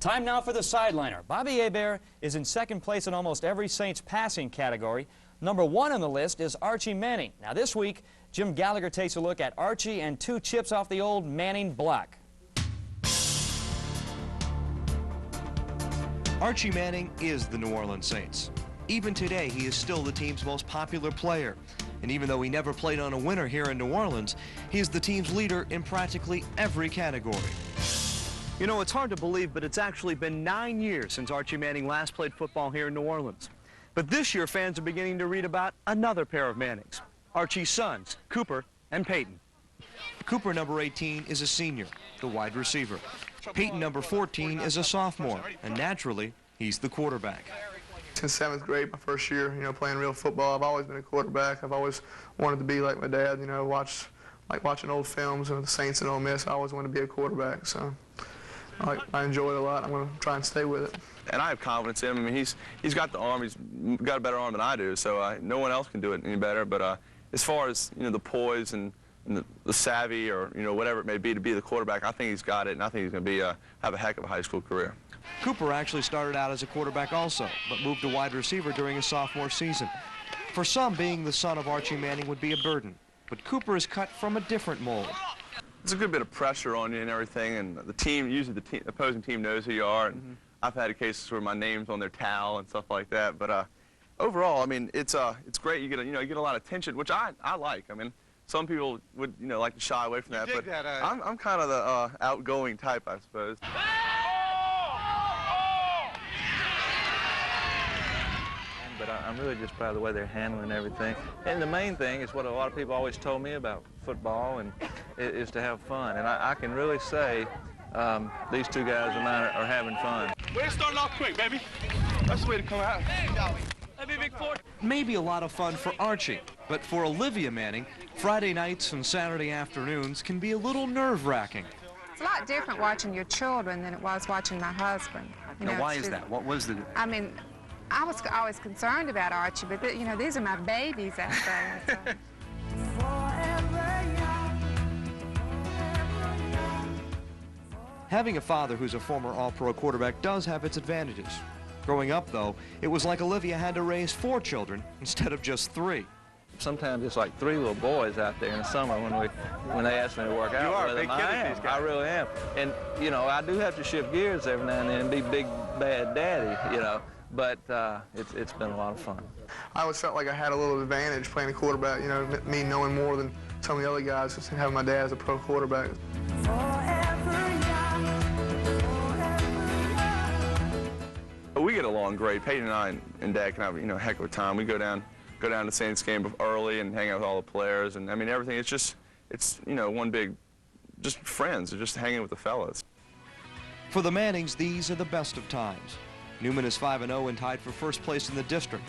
Time now for the sideliner. Bobby Hebert is in second place in almost every Saints passing category. Number 1 on the list is Archie Mannings. Now this week, Jim Gallagher takes a look at Archie and 2 chips off the old Manning block. Archie Manning is the New Orleans Saints. Even today, he is still the team's most popular player. And even though he never played on a winner here in New Orleans, he is the team's leader in practically every category. You know, it's hard to believe, but it's actually been 9 years since Archie Manning last played football here in New Orleans. But this year, fans are beginning to read about another pair of Mannings, Archie's sons, Cooper and Peyton. Cooper, number 18, is a senior, the wide receiver. Peyton, number 14, is a sophomore, and naturally, he's the quarterback. Since 7th grade, my first year, playing real football, I've always been a quarterback. I've always wanted to be like my dad, watching old films of the Saints and Ole Miss. I always wanted to be a quarterback, so I enjoy it a lot. I'm going to try and stay with it. And I have confidence in him. I mean, he's got the arm. He's got a better arm than I do, so no one else can do it any better. But as far as the poise and the savvy, or whatever it may be to be the quarterback, I think he's got it, and I think he's going to be have a heck of a high school career. Cooper actually started out as a quarterback also, but moved to wide receiver during his sophomore season. For some, being the son of Archie Manning would be a burden, but Cooper is cut from a different mold. It's a good bit of pressure on you and everything, and the team, usually the opposing team knows who you are, and I've had cases where my name's on their towel and stuff like that. But overall, I mean, it's great. You get you get a lot of attention, which I like. I mean, some people would like to shy away from that, but I'm kind of the outgoing type, I suppose. But I'm really just proud of the way they're handling everything. And the main thing is what a lot of people always told me about football, and is to have fun. And I can really say these 2 guys of mine are having fun. We're starting off quick, baby. That's the way to come out. Maybe a lot of fun for Archie, but for Olivia Manning, Friday nights and Saturday afternoons can be a little nerve-wracking. It's a lot different watching your children than it was watching my husband. Now, why is that? What was the... I mean, I was always concerned about Archie, but these are my babies out there. So. Having a father who's a former All-Pro quarterback does have its advantages. Growing up, though, it was like Olivia had to raise 4 children instead of just 3. Sometimes it's like 3 little boys out there in the summer when they ask me to work out. You are a big kid at these guys. I really am. And, I do have to shift gears every now and then and be big, bad daddy, but it's been a lot of fun. I always felt like I had a little advantage playing a quarterback, me knowing more than some of the other guys, just having my dad as a pro quarterback. We get along great. Peyton and I and Dad can have a heck of a time. We go down to Saints game early and hang out with all the players, and I mean everything. It's one big, just friends, just hanging with the fellas. For the Mannings, these are the best of times. Newman is 5-0 and tied for first place in the district.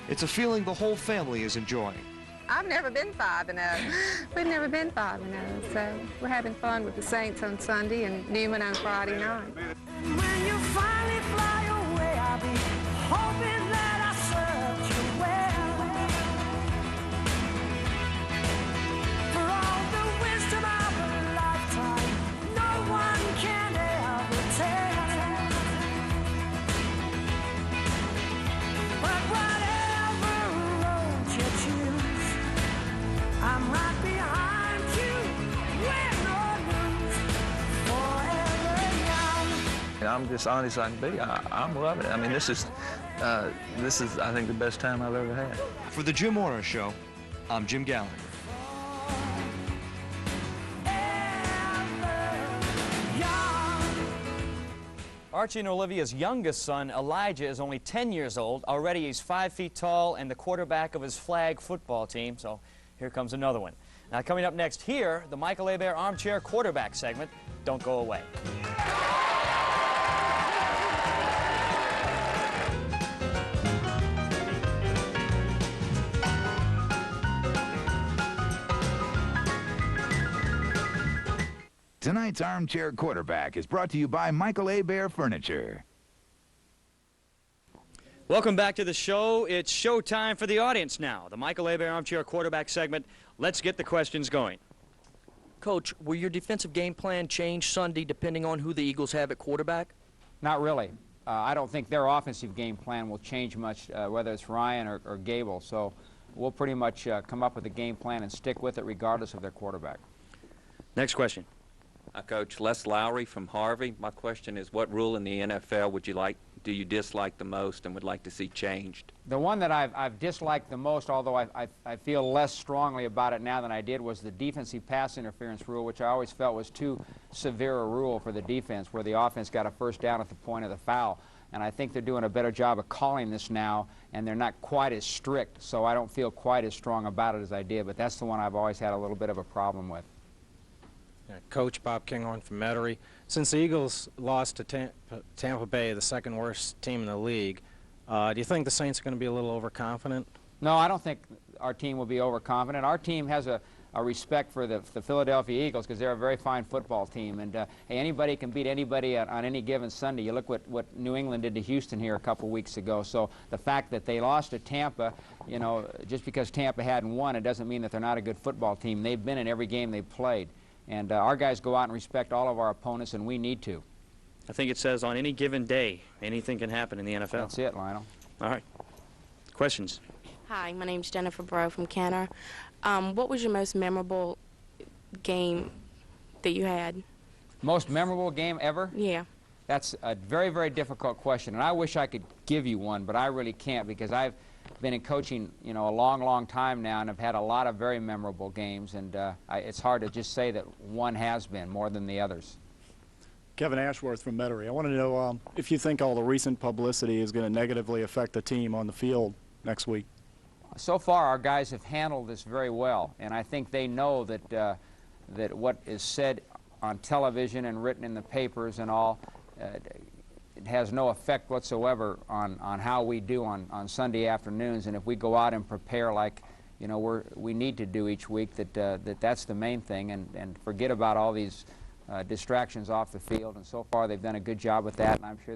It's a feeling the whole family is enjoying. I've never been 5-0. We've never been 5-0, so we're having fun with the Saints on Sunday and Newman on Friday night. When you finally fly away, I'll be hoping that I served you well. For all the wisdom of a lifetime, no one can ever tell. But whatever road you choose, I'm right behind you, win or lose, forever young. I'm just honest as I can be. I'm loving it. I mean, this is, I think, the best time I've ever had. For the Jim Mora Show, I'm Jim Gallagher. Archie and Olivia's youngest son, Elijah, is only 10 years old. Already he's 5 feet tall and the quarterback of his flag football team, so here comes another one. Now, coming up next here, the Michael Hebert Armchair Quarterback segment. Don't go away. Tonight's Armchair Quarterback is brought to you by Michael Hebert Furniture. Welcome back to the show. It's showtime for the audience now. The Michael Hebert Armchair Quarterback segment. Let's get the questions going. Coach, will your defensive game plan change Sunday depending on who the Eagles have at quarterback? Not really. I don't think their offensive game plan will change much, whether it's Ryan or Gable. So we'll pretty much come up with a game plan and stick with it regardless of their quarterback. Next question. Coach, Les Lowry from Harvey. My question is, what rule in the NFL do you dislike the most and would like to see changed? The one that I've disliked the most, although I feel less strongly about it now than I did, was the defensive pass interference rule, which I always felt was too severe a rule for the defense, where the offense got a first down at the point of the foul. And I think they're doing a better job of calling this now, and they're not quite as strict, so I don't feel quite as strong about it as I did. But that's the one I've always had a little bit of a problem with. Coach Bob Kinghorn from Metairie. Since the Eagles lost to Tampa Bay, the second worst team in the league, do you think the Saints are going to be a little overconfident? No, I don't think our team will be overconfident. Our team has a respect for the Philadelphia Eagles because they're a very fine football team. And hey, anybody can beat anybody on any given Sunday. You look what New England did to Houston here a couple weeks ago. So the fact that they lost to Tampa, you know, just because Tampa hadn't won, it doesn't mean that they're not a good football team. They've been in every game they've played. And our guys go out and respect all of our opponents, and we need to. I think it says on any given day, anything can happen in the NFL. That's it, Lionel. All right. Questions? Hi, my name's Jennifer Burrow from Kenner. What was your most memorable game that you had? Most memorable game ever? Yeah. That's a very, very difficult question, and I wish I could give you one, but I really can't because I've been in coaching, you know, a long, long time now, and I've had a lot of very memorable games, and it's hard to just say that one has been more than the others. Kevin Ashworth from Metairie. I want to know if you think all the recent publicity is going to negatively affect the team on the field next week. So far, our guys have handled this very well, and I think they know that that what is said on television and written in the papers and all, it has no effect whatsoever on how we do on Sunday afternoons. And if we go out and prepare like, you know, we need to do each week, that's the main thing, and forget about all these distractions off the field. And so far, they've done a good job with that, and I'm sure